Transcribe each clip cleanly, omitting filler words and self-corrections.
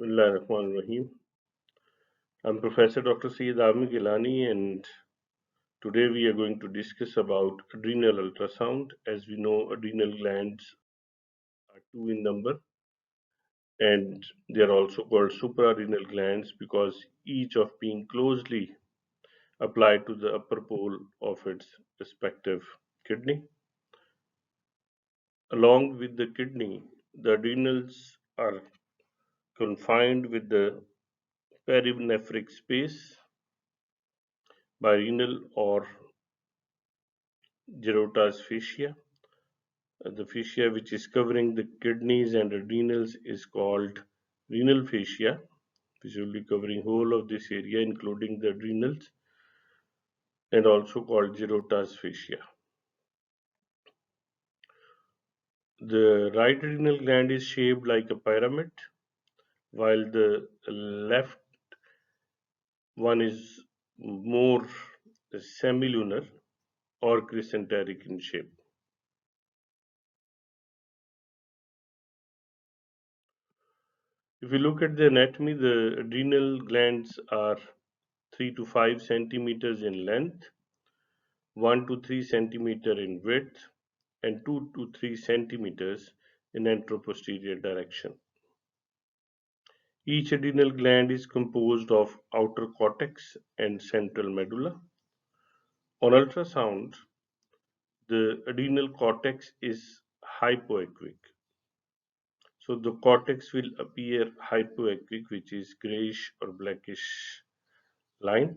Bismillahirrahmanirrahim. I'm Professor Dr. Syed Ami Gilani, and today we are going to discuss about adrenal ultrasound. As we know, adrenal glands are two in number, and they are also called suprarenal glands because each of being closely applied to the upper pole of its respective kidney. Along with the kidney, the adrenals are confined with the perinephric space by renal or Gerota's fascia. The fascia which is covering the kidneys and adrenals is called renal fascia, which will be covering whole of this area, including the adrenals, and also called Gerota's fascia. The right adrenal gland is shaped like a pyramid, while the left one is more semilunar or crescenteric in shape. If you look at the anatomy, the adrenal glands are 3 to 5 centimeters in length, 1 to 3 centimeter in width, and 2 to 3 centimeters in anteroposterior direction. Each adrenal gland is composed of outer cortex and central medulla. On ultrasound, the adrenal cortex is hypoequic. So the cortex will appear hypoequic, which is grayish or blackish line,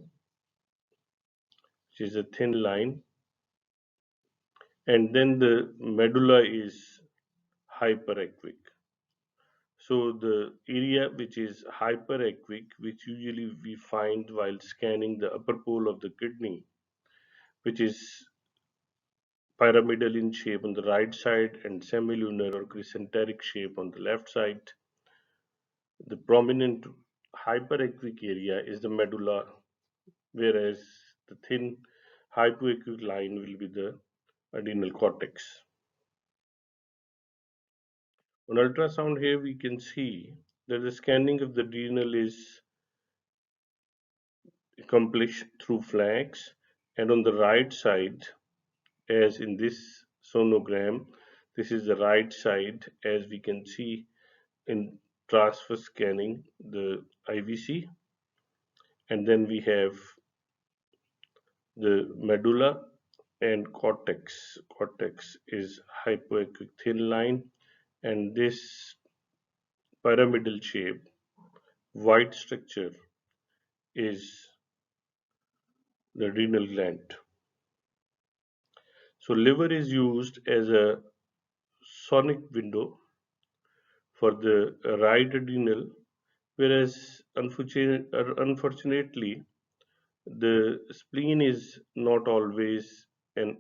which is a thin line, and then the medulla is hyperequic. So the area which is hyperequic, which usually we find while scanning the upper pole of the kidney, which is pyramidal in shape on the right side and semilunar or crescenteric shape on the left side. The prominent hyperequic area is the medulla, whereas the thin hypoequic line will be the adrenal cortex. On ultrasound here we can see that the scanning of the adrenal is accomplished through flags, and on the right side, as in this sonogram, this is the right side, as we can see in transfer scanning the IVC, and then we have the medulla and cortex. Cortex is hypoequic thin line, and this pyramidal shape white structure is the adrenal gland. So liver is used as a sonic window for the right adrenal, whereas unfortunately the spleen is not always an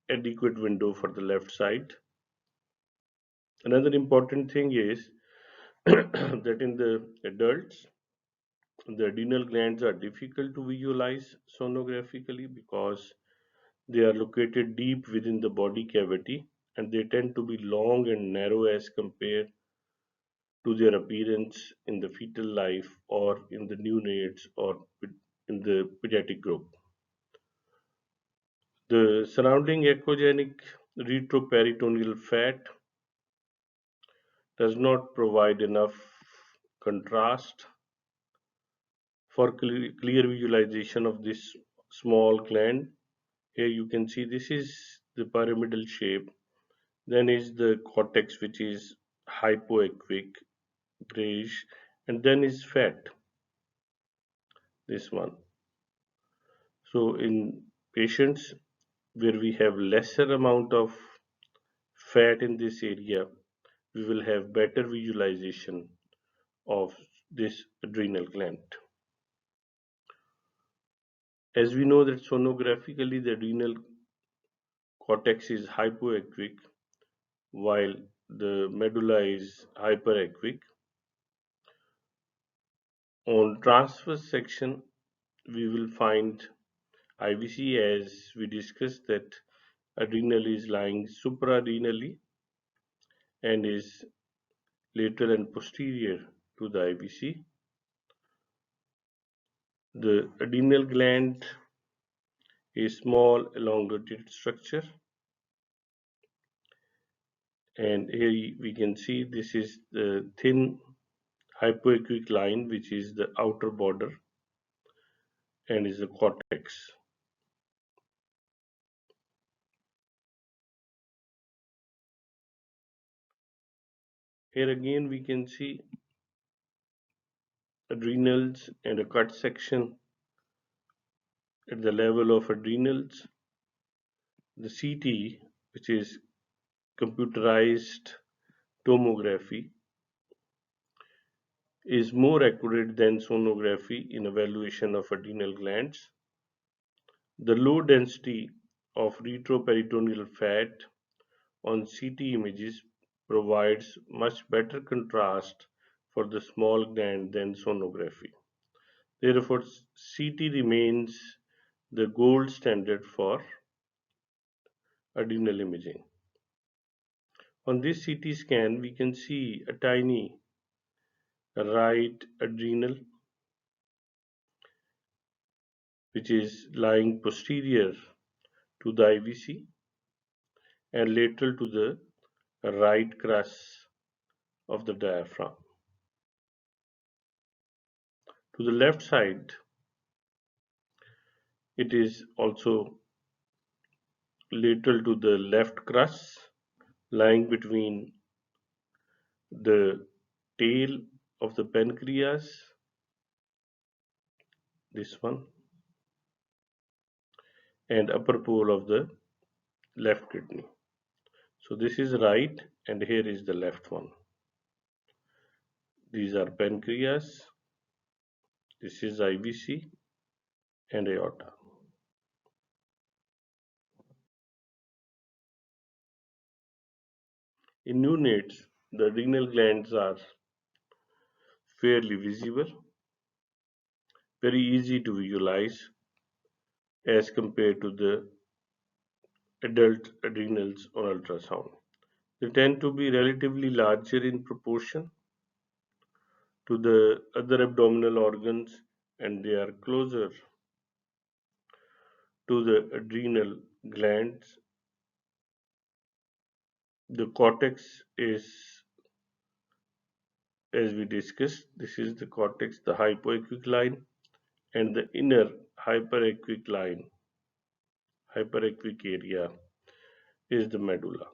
adequate window for the left side. Another important thing is that in the adults, the adrenal glands are difficult to visualize sonographically because they are located deep within the body cavity, and they tend to be long and narrow as compared to their appearance in the fetal life or in the neonates or in the pediatric group. The surrounding echogenic retroperitoneal fat does not provide enough contrast for clear visualization of this small gland. Here you can see this is the pyramidal shape. Then is the cortex, which is hypoequic, grayish, and then is fat, this one. So in patients where we have lesser amount of fat in this area, we will have better visualization of this adrenal gland. As we know that sonographically the adrenal cortex is hypoequic while the medulla is hyperequic. On transverse section, we will find IVC, as we discussed that adrenal is lying suprarenally and is lateral and posterior to the IVC. The adrenal gland is small elongated structure, and here we can see this is the thin hypoequic line, which is the outer border and is the cortex. Here again we can see adrenals and a cut section at the level of adrenals. The CT, which is computerized tomography, is more accurate than sonography in evaluation of adrenal glands. The low density of retroperitoneal fat on CT images provides much better contrast for the small gland than sonography. Therefore, CT remains the gold standard for adrenal imaging. On this CT scan, we can see a tiny right adrenal which is lying posterior to the IVC and lateral to the right crus of the diaphragm. To the left side, it is also lateral to the left crus, lying between the tail of the pancreas, this one, and upper pole of the left kidney. So this is right and here is the left one. These are pancreas, this is IVC and aorta. In neonates, the adrenal glands are fairly visible, very easy to visualize as compared to the adult adrenals on ultrasound. They tend to be relatively larger in proportion to the other abdominal organs and they are closer to the adrenal glands. The cortex is, as we discussed, this is the cortex, the hypoequic line, and the inner hyperequic line, hyperequic area is the medulla.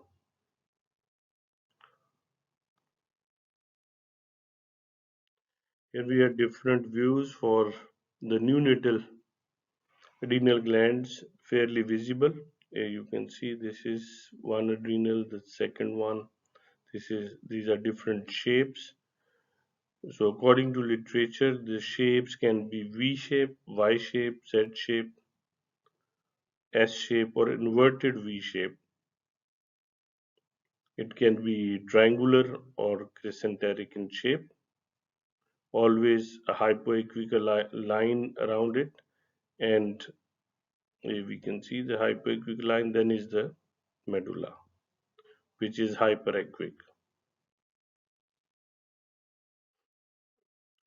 Here we have different views for the neonatal adrenal glands, fairly visible. You can see this is one adrenal, the second one. These are different shapes. So according to literature, the shapes can be V shape, Y shape, Z shape, S shape, or inverted V shape. It can be triangular or crescenteric in shape. Always a hypoequial line around it, and we can see the hypoequic line. Then is the medulla, which is hyperequic.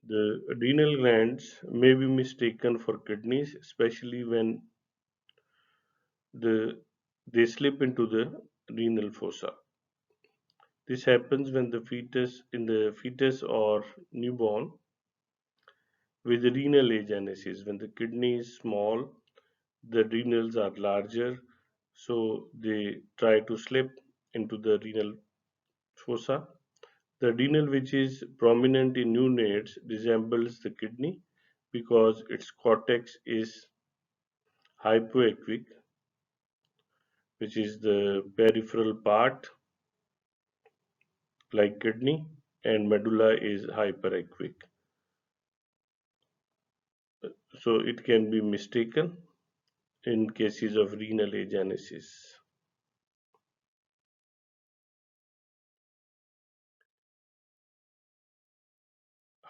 The adrenal glands may be mistaken for kidneys, especially when they slip into the renal fossa. This happens when the fetus or newborn with renal agenesis. When the kidney is small, the renals are larger, so they try to slip into the renal fossa. The renal, which is prominent in neonates, resembles the kidney because its cortex is hypoequic, which is the peripheral part like kidney, and medulla is hyperequic. So it can be mistaken in cases of renal agenesis.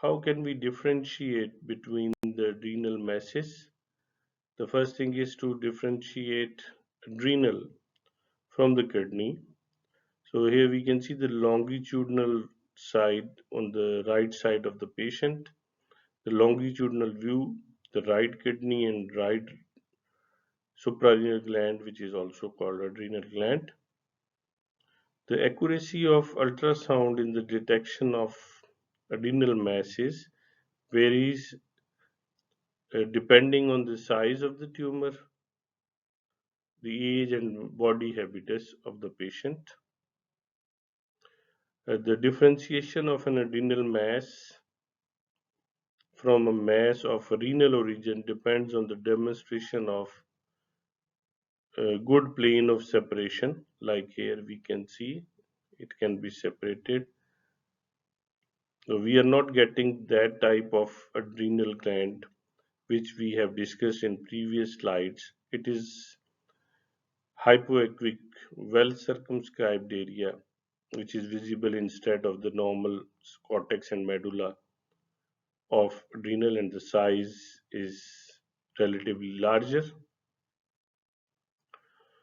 How can we differentiate between the adrenal masses? The first thing is to differentiate adrenal from the kidney. So here we can see the longitudinal side, on the right side of the patient, the longitudinal view, the right kidney and right suprarenal gland, which is also called adrenal gland. The accuracy of ultrasound in the detection of adrenal masses varies depending on the size of the tumor, the age and body habitus of the patient. The differentiation of an adrenal mass from a mass of renal origin depends on the demonstration of a good plane of separation. Like here we can see it can be separated. So we are not getting that type of adrenal gland which we have discussed in previous slides. It is hypoequic, well circumscribed area which is visible instead of the normal cortex and medulla of adrenal, and the size is relatively larger.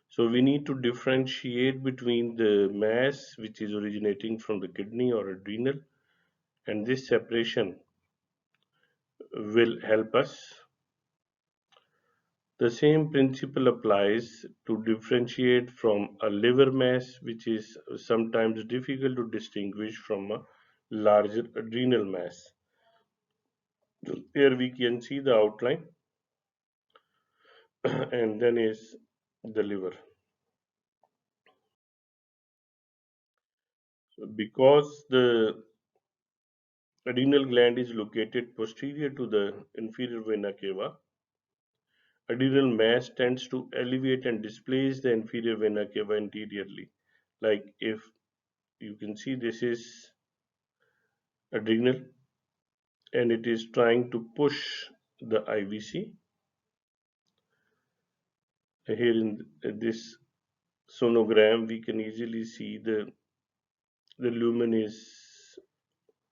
So we need to differentiate between the mass which is originating from the kidney or adrenal, and this separation will help us. The same principle applies to differentiate from a liver mass, which is sometimes difficult to distinguish from a larger adrenal mass. Here we can see the outline, and then is the liver. So because the adrenal gland is located posterior to the inferior vena cava, adrenal mass tends to elevate and displace the inferior vena cava anteriorly. Like if you can see, this is adrenal and it is trying to push the IVC. Here in this sonogram, we can easily see the lumen is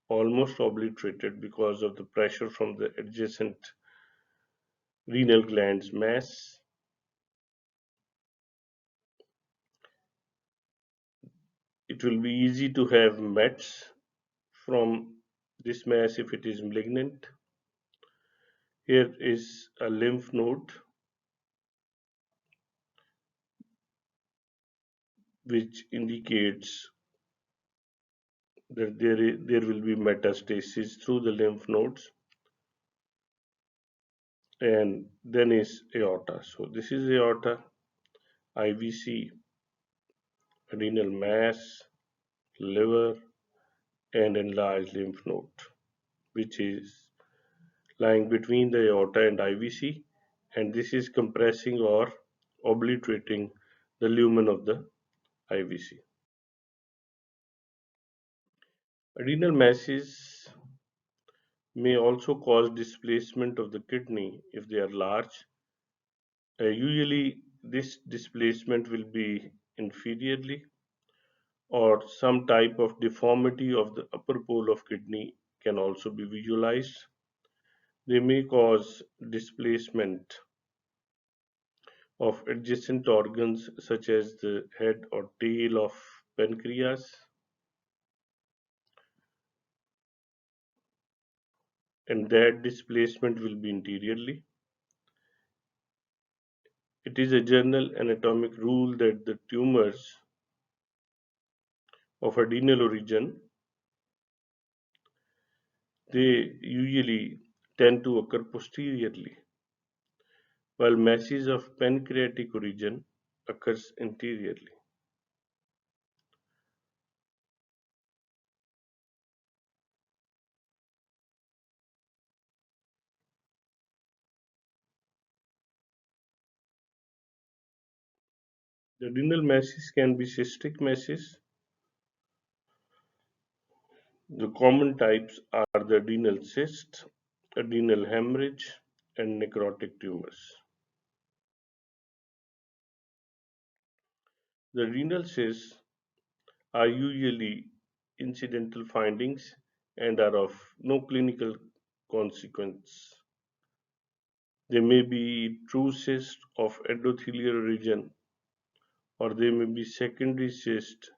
almost obliterated because of the pressure from the adjacent renal gland's mass. It will be easy to have METs from this mass if it is malignant. Here is a lymph node which indicates that there will be metastasis through the lymph nodes, and then is aorta. So this is aorta, IVC, adrenal mass, liver, and enlarged lymph node, which is lying between the aorta and IVC, and this is compressing or obliterating the lumen of the IVC. Adrenal masses may also cause displacement of the kidney if they are large. Usually, this displacement will be inferiorly, or some type of deformity of the upper pole of kidney can also be visualized. They may cause displacement of adjacent organs such as the head or tail of pancreas, and that displacement will be anteriorly. It is a general anatomic rule that the tumors of adrenal origin, they usually tend to occur posteriorly, while masses of pancreatic origin occurs anteriorly. The adrenal masses can be cystic masses. The common types are the adrenal cyst, adrenal hemorrhage, and necrotic tumors. The renal cysts are usually incidental findings and are of no clinical consequence. They may be true cysts of endothelial origin, or they may be secondary cysts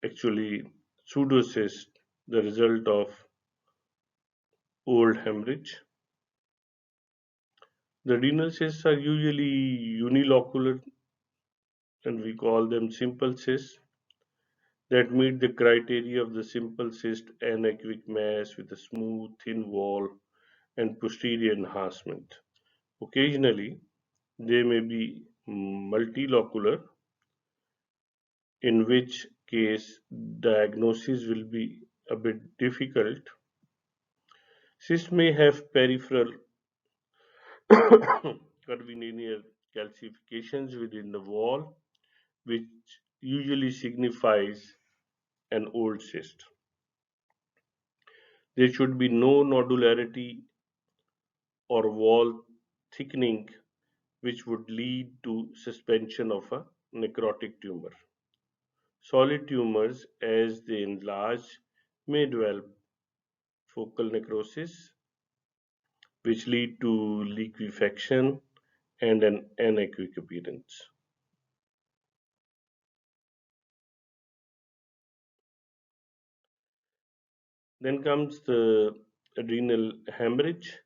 actually pseudocyst, the result of old hemorrhage. The renal cysts are usually unilocular and we call them simple cysts that meet the criteria of the simple cyst anechoic mass with a smooth, thin wall and posterior enhancement. Occasionally, they may be multilocular, in which case diagnosis will be a bit difficult. Cysts may have peripheral curvilinear calcifications within the wall, which usually signifies an old cyst. There should be no nodularity or wall thickening, which would lead to suspension of a necrotic tumor. Solid tumors, as they enlarge, may develop focal necrosis, which lead to liquefaction and an anechoic appearance. Then comes the adrenal hemorrhage.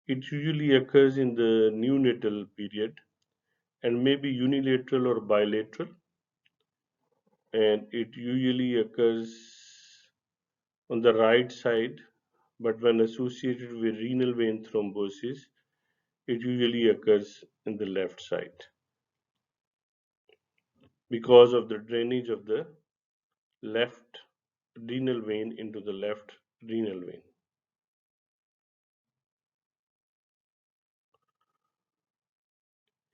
It usually occurs in the neonatal period and may be unilateral or bilateral, and it usually occurs on the right side, but when associated with renal vein thrombosis, it usually occurs in the left side because of the drainage of the left renal vein into the left renal vein.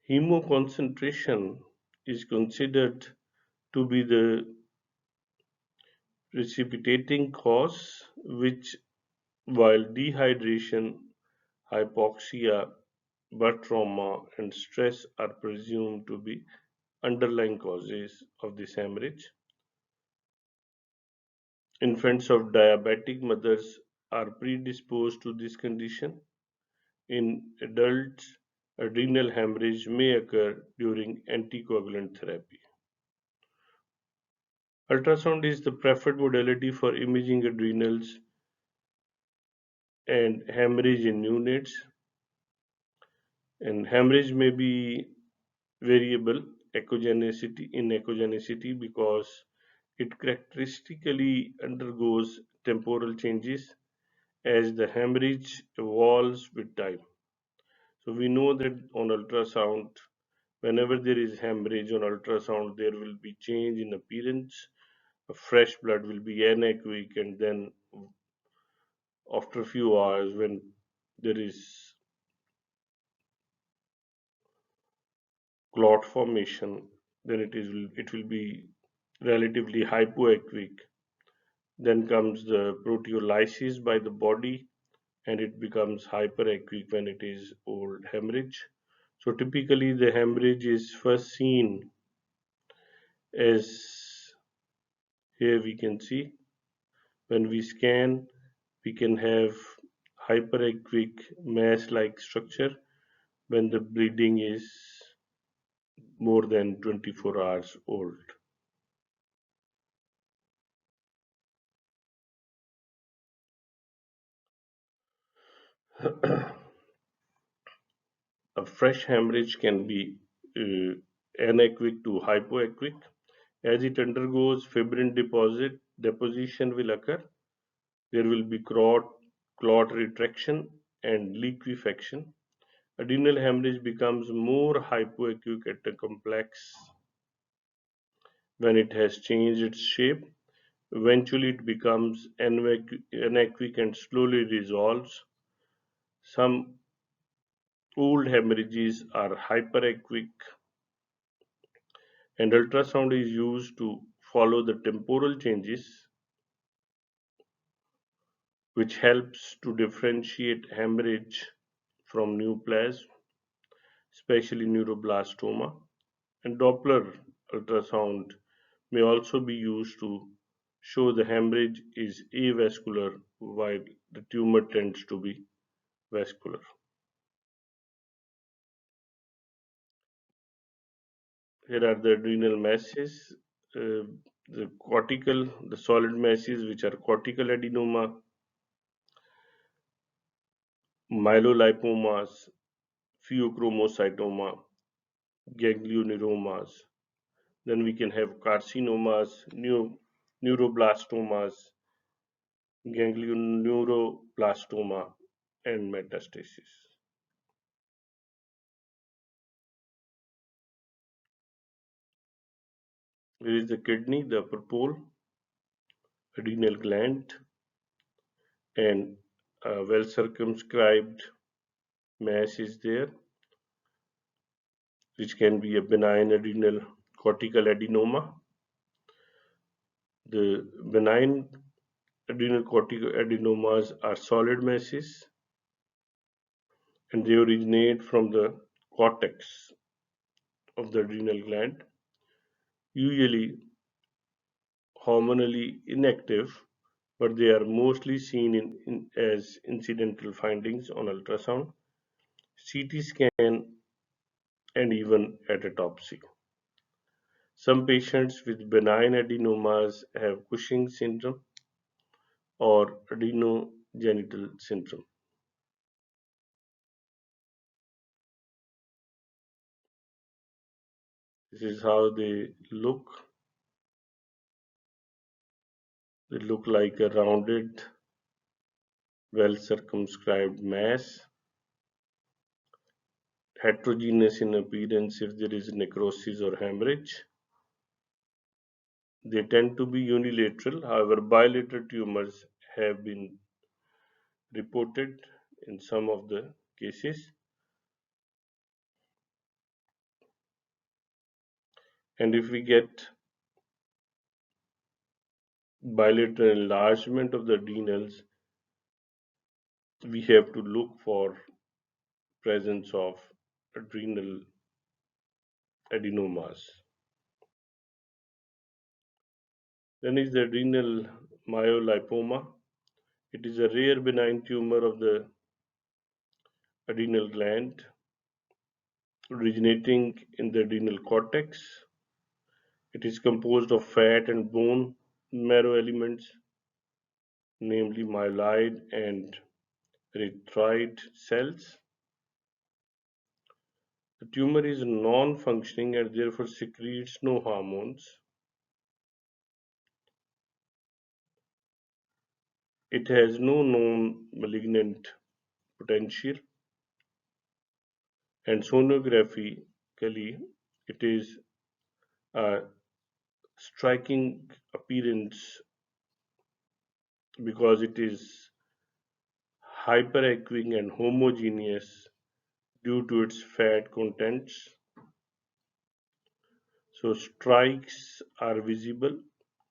Hemoconcentration is considered to be the precipitating cause, which, while dehydration, hypoxia, blood trauma, and stress are presumed to be underlying causes of this hemorrhage. Infants of diabetic mothers are predisposed to this condition. In adults, adrenal hemorrhage may occur during anticoagulant therapy. Ultrasound is the preferred modality for imaging adrenals and hemorrhage in neonates. And hemorrhage may be variable echogenicity because it characteristically undergoes temporal changes as the hemorrhage evolves with time. So we know that on ultrasound, whenever there is hemorrhage on ultrasound, there will be change in appearance. Fresh blood will be anechoic, and then after a few hours, when there is clot formation, then it will be relatively hypoechoic. Then comes the proteolysis by the body, and it becomes hyperechoic when it is old hemorrhage. So typically, the hemorrhage is first seen as here we can see when we scan, we can have hyperechoic mass-like structure when the bleeding is more than 24 hours old. A fresh hemorrhage can be uh, anechoic to hypoechoic. As it undergoes fibrin deposition will occur. There will be clot retraction and liquefaction. Adrenal hemorrhage becomes more hypoechoic at a complex when it has changed its shape. Eventually, it becomes anechoic and slowly resolves. Some old hemorrhages are hyperechoic, and ultrasound is used to follow the temporal changes, which helps to differentiate hemorrhage from neoplasm, especially neuroblastoma. And Doppler ultrasound may also be used to show the hemorrhage is avascular while the tumor tends to be vascular. Here are the adrenal masses. Uh, The solid masses which are cortical adenoma, myelolipomas, pheochromocytoma, ganglioneuromas. Then we can have carcinomas, neuroblastomas, ganglioneuroblastoma, and metastasis. Here is the kidney, the upper pole, adrenal gland, and a well circumscribed mass is there, which can be a benign adrenal cortical adenoma. The benign adrenal cortical adenomas are solid masses and they originate from the cortex of the adrenal gland, usually hormonally inactive, but they are mostly seen as incidental findings on ultrasound, CT scan, and even at autopsy. Some patients with benign adenomas have Cushing's syndrome or adrenogenital syndrome. This is how they look. They look like a rounded, well circumscribed mass, heterogeneous in appearance if there is necrosis or hemorrhage. They tend to be unilateral, however, bilateral tumors have been reported in some of the cases. And if we get bilateral enlargement of the adrenals, we have to look for presence of adrenal adenomas. Then is the adrenal myolipoma. It is a rare benign tumor of the adrenal gland originating in the adrenal cortex. It is composed of fat and bone marrow elements, namely myeloid and erythroid cells. The tumor is non-functioning and therefore secretes no hormones. It has no known malignant potential, and sonographically it is a striking appearance because it is hyperechoic and homogeneous due to its fat contents. So strikes are visible,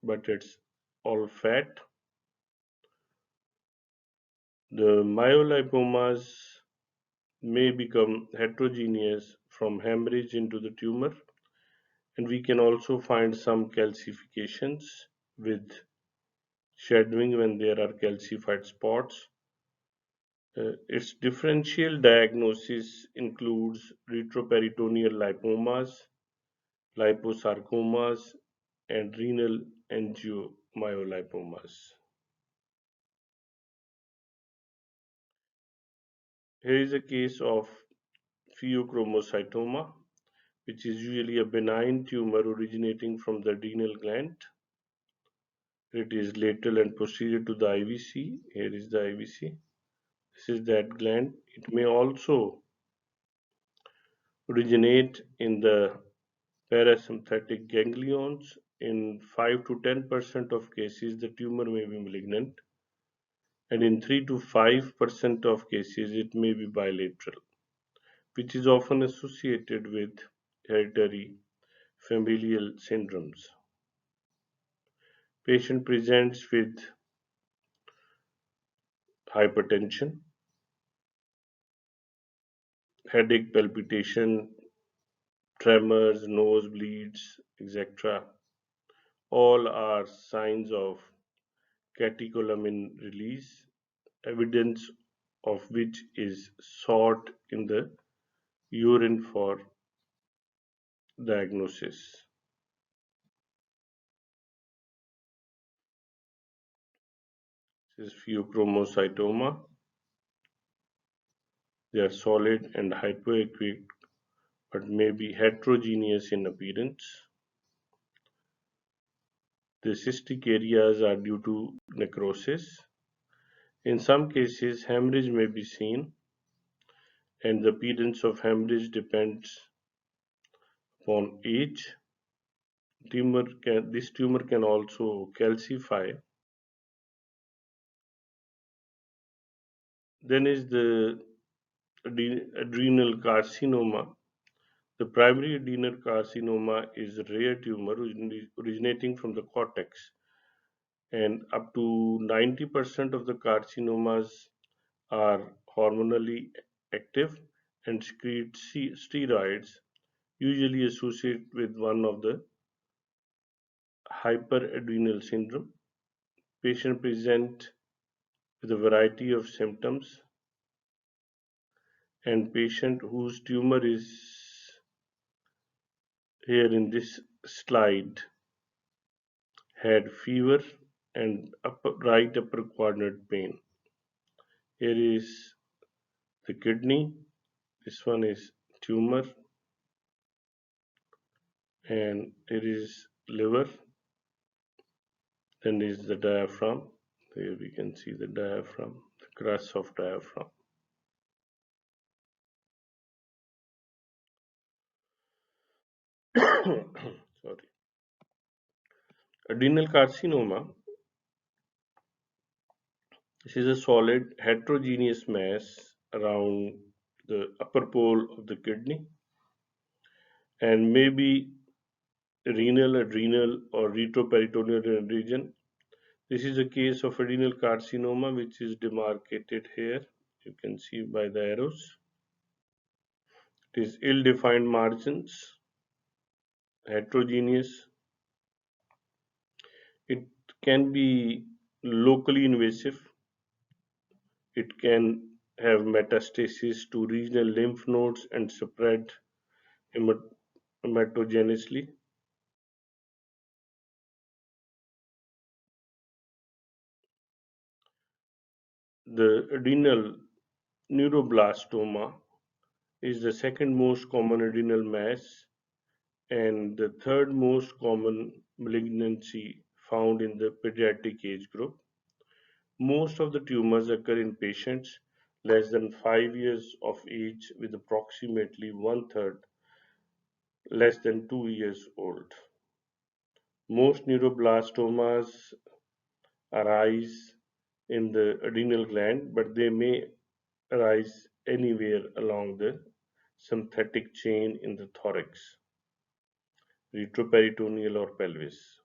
but it's all fat. The myolipomas may become heterogeneous from hemorrhage into the tumor, and we can also find some calcifications with shadowing when there are calcified spots. Its differential diagnosis includes retroperitoneal lipomas, liposarcomas, and renal angiomyolipomas. Here is a case of pheochromocytoma, which is usually a benign tumor originating from the adrenal gland. It is lateral and posterior to the IVC. Here is the IVC. This is that gland. It may also originate in the parasympathetic ganglions. In 5 to 10% of cases, the tumor may be malignant, and in 3 to 5% of cases, it may be bilateral, which is often associated with hereditary familial syndromes. Patient presents with hypertension, headache, palpitation, tremors, nosebleeds, etc. All are signs of catecholamine release, evidence of which is sought in the urine for diagnosis. This is pheochromocytoma. They are solid and hypoequic but may be heterogeneous in appearance. The cystic areas are due to necrosis. In some cases, hemorrhage may be seen, and the appearance of hemorrhage depends upon age. This tumor can also calcify. Then is the adrenal carcinoma. The primary adrenal carcinoma is a rare tumor originating from the cortex, and up to 90% of the carcinomas are hormonally active and secrete steroids, usually associated with one of the hyperadrenal syndrome. Patients present with a variety of symptoms, and patient whose tumor is here in this slide had fever and right upper quadrant pain. Here is the kidney. This one is tumor, and here is liver. Then is the diaphragm. Here we can see the diaphragm, the crus of diaphragm. Sorry. Adrenal carcinoma. This is a solid heterogeneous mass around the upper pole of the kidney and may be renal, adrenal, or retroperitoneal region. This is a case of adrenal carcinoma which is demarcated here. You can see by the arrows. It is ill-defined margins, heterogeneous. It can be locally invasive. It can have metastasis to regional lymph nodes and spread hematogenously. The adrenal neuroblastoma is the second most common adrenal mass and the third most common malignancy found in the pediatric age group. Most of the tumors occur in patients less than 5 years of age, with approximately one third less than 2 years old. Most neuroblastomas arise in the adrenal gland, but they may arise anywhere along the sympathetic chain in the thorax, retroperitoneal, or pelvis.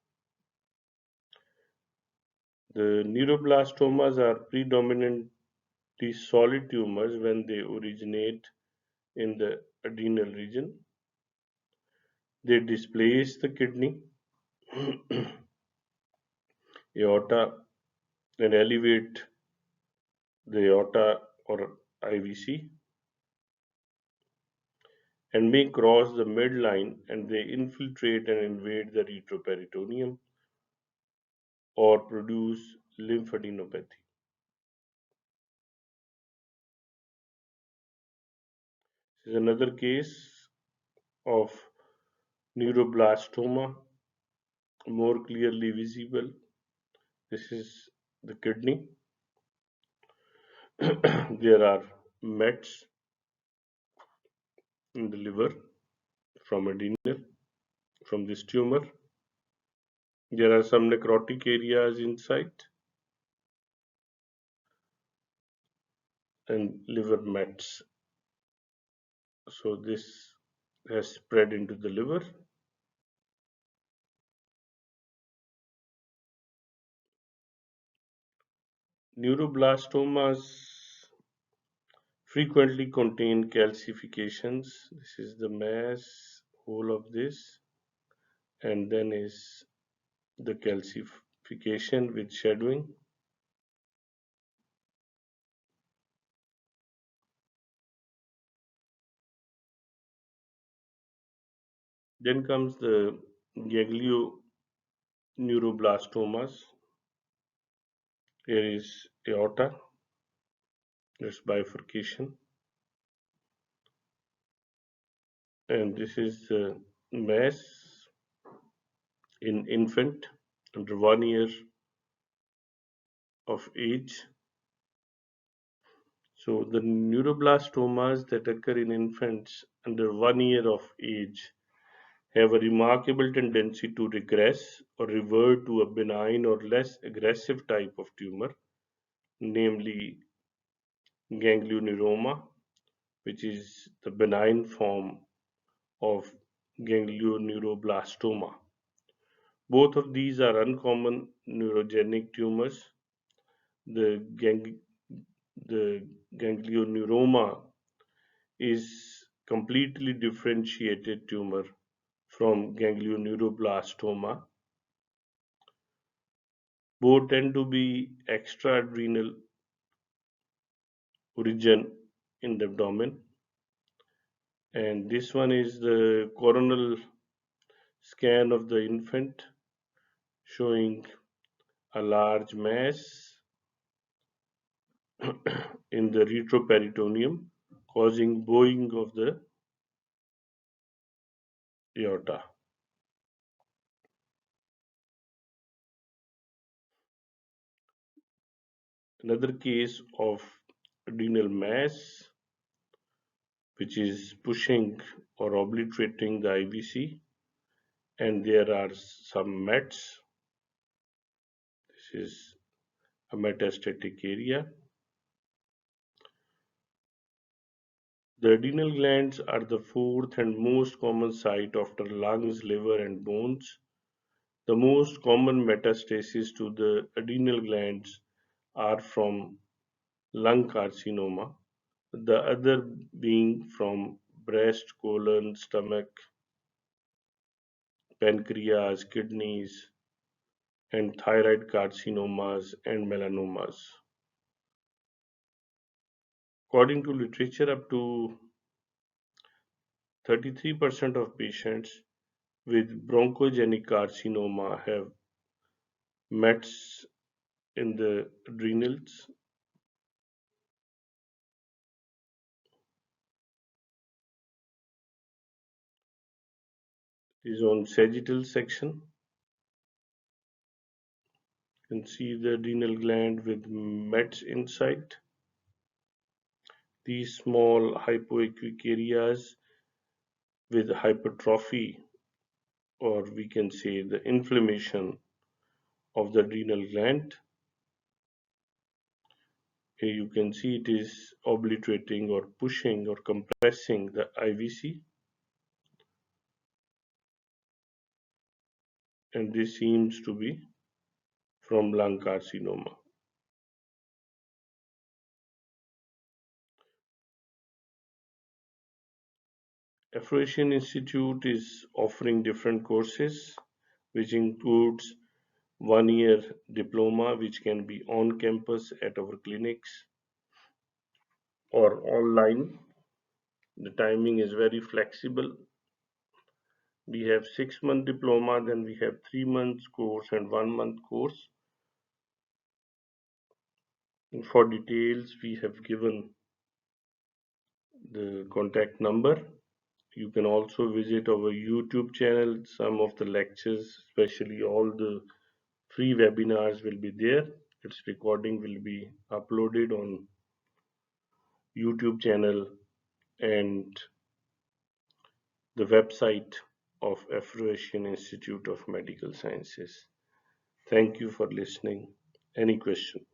The neuroblastomas are predominantly solid tumors when they originate in the adrenal region. They displace the kidney, aorta, and elevate the aorta or IVC and may cross the midline, and they infiltrate and invade the retroperitoneum or produce lymphadenopathy. This is another case of neuroblastoma, more clearly visible. This is the kidney. There are mets in the liver from adrenal, from this tumor. There are some necrotic areas inside and liver mets. So this has spread into the liver. Neuroblastomas frequently contain calcifications. This is the mass, whole of this, and then is the calcification with shadowing. Then comes the ganglioneuroblastomas. Here is aorta, there's bifurcation, and this is the mass in infant under 1 year of age. So the neuroblastomas that occur in infants under 1 year of age have a remarkable tendency to regress or revert to a benign or less aggressive type of tumor, namely ganglioneuroma, which is the benign form of ganglioneuroblastoma. Both of these are uncommon neurogenic tumors. The, gang- the ganglioneuroma is completely differentiated tumor from ganglioneuroblastoma. Both tend to be extra-adrenal origin in the abdomen, and this one is the coronal scan of the infant showing a large mass in the retroperitoneum causing bowing of the aorta. Another case of adrenal mass which is pushing or obliterating the IVC, and there are some METs. This is a metastatic area. The adrenal glands are the fourth and most common site after lungs, liver, and bones. The most common metastases to the adrenal glands are from lung carcinoma, the other being from breast, colon, stomach, pancreas, kidneys, and thyroid carcinomas and melanomas. According to literature, up to 33% of patients with bronchogenic carcinoma have METs in the adrenals. It is on sagittal section. You can see the adrenal gland with METs inside. These small hypoequic areas with hypertrophy, or we can say the inflammation of the adrenal gland. Here you can see it is obliterating or pushing or compressing the IVC, and this seems to be from lung carcinoma. Afro-Asian Institute is offering different courses, which includes 1 year diploma, which can be on campus at our clinics or online. The timing is very flexible. We have 6 month diploma, then we have 3 months course and 1 month course. And for details, we have given the contact number. You can also visit our YouTube channel. Some of the lectures, especially all the free webinars, will be there. Its recording will be uploaded on YouTube channel and the website of Afro-Asian Institute of Medical Sciences. Thank you for listening. Any question?